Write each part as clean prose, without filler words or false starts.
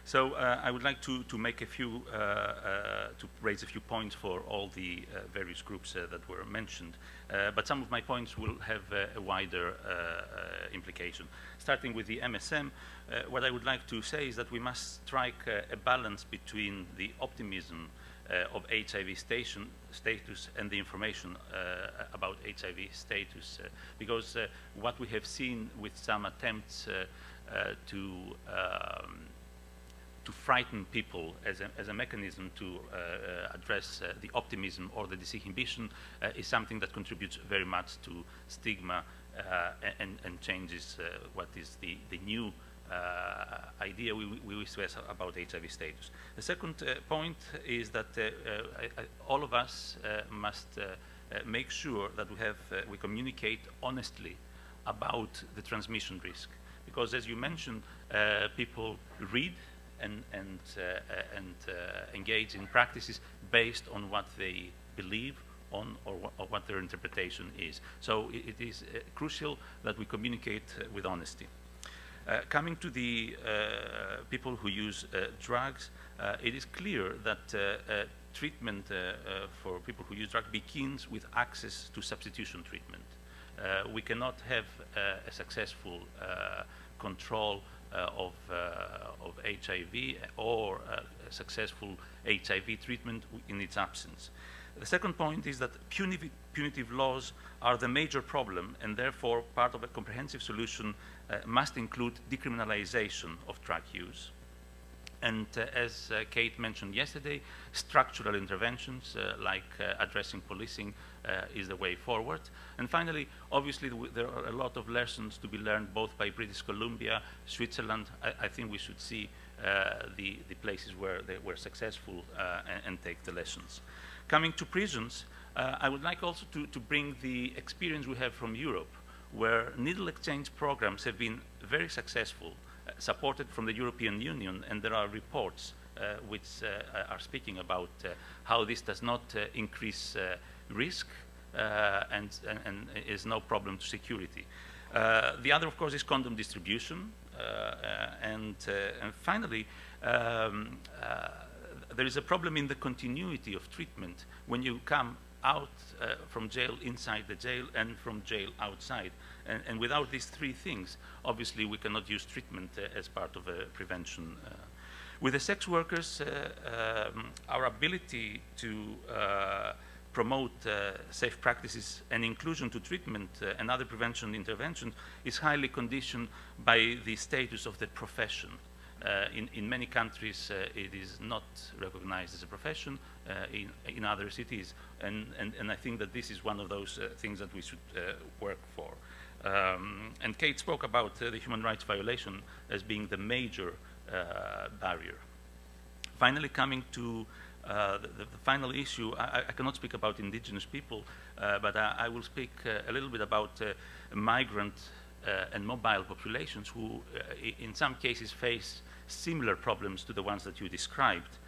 So I would like to make a few, to raise a few points for all the various groups that were mentioned. But some of my points will have a wider implication. Starting with the MSM, what I would like to say is that we must strike a balance between the optimism of HIV status and the information about HIV status, because what we have seen with some attempts to frighten people as a mechanism to address the optimism or the disinhibition is something that contributes very much to stigma and changes what is the new idea we wish to have about HIV status. The second point is that all of us must make sure that we communicate honestly about the transmission risk, because as you mentioned, people read and engage in practices based on what they believe on or what their interpretation is. So it is crucial that we communicate with honesty. Coming to the people who use drugs, it is clear that treatment for people who use drugs begins with access to substitution treatment. We cannot have a successful control of HIV or a successful HIV treatment in its absence. The second point is that punitive laws are the major problem, and therefore part of a comprehensive solution must include decriminalization of drug use. And as Kate mentioned yesterday, structural interventions like addressing policing is the way forward. And finally, obviously, there are a lot of lessons to be learned both by British Columbia, Switzerland. I think we should see the places where they were successful and take the lessons. Coming to prisons, I would like also to bring the experience we have from Europe, where needle exchange programs have been very successful, supported from the European Union, and there are reports which are speaking about how this does not increase risk and is no problem to security. The other, of course, is condom distribution. And finally, there is a problem in the continuity of treatment when you come out from jail, inside the jail, and from jail outside. And without these three things, obviously we cannot use treatment as part of a prevention. With the sex workers, our ability to promote safe practices and inclusion to treatment and other prevention interventions is highly conditioned by the status of the profession. In many countries, it is not recognized as a profession. In others, it is. And I think that this is one of those things that we should work for. And Kate spoke about the human rights violation as being the major barrier. Finally, coming to the final issue, I cannot speak about indigenous people, but I will speak a little bit about migrant and mobile populations who, in some cases, face similar problems to the ones that you described.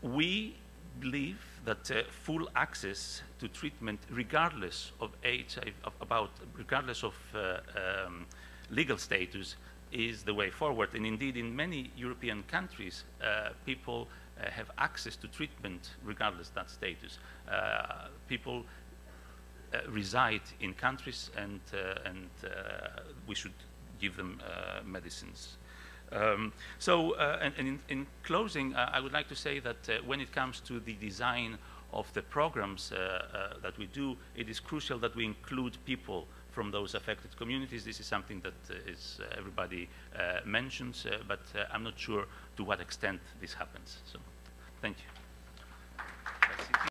We believe that full access to treatment, regardless of HIV, regardless of legal status, is the way forward. And indeed, in many European countries, people have access to treatment regardless of that status. People reside in countries, and we should give them medicines. In closing, I would like to say that when it comes to the design of the programs that we do, it is crucial that we include people from those affected communities. This is something that everybody mentions, but I'm not sure to what extent this happens. So, thank you.